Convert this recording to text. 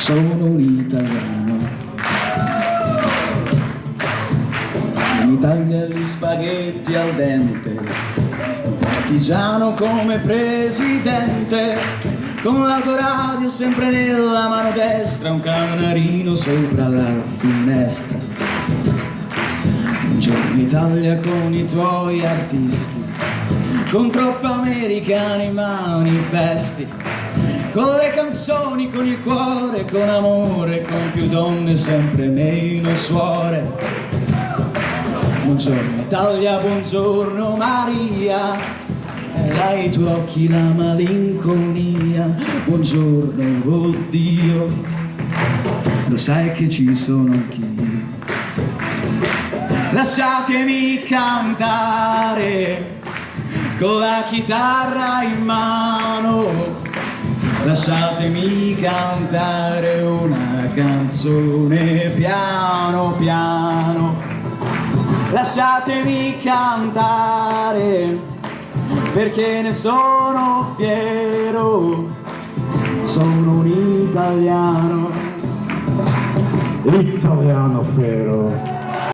Sono un italiano. In Italia gli spaghetti al dente, un partigiano come presidente, con l'autoradio sempre nella mano destra, un canarino sopra la finestra. Buongiorno Italia con i tuoi artisti, con troppi americani manifesti, con le canzoni, con il cuore, con amore, con più donne, sempre meno suore. Buongiorno Italia, buongiorno Maria, ai tuoi occhi la malinconia. Buongiorno, oddio, lo sai che ci sono anch'io. Lasciatemi cantare con la chitarra in mano, lasciatemi cantare una canzone piano piano, lasciatemi cantare perché ne sono fiero, sono un italiano, italiano vero.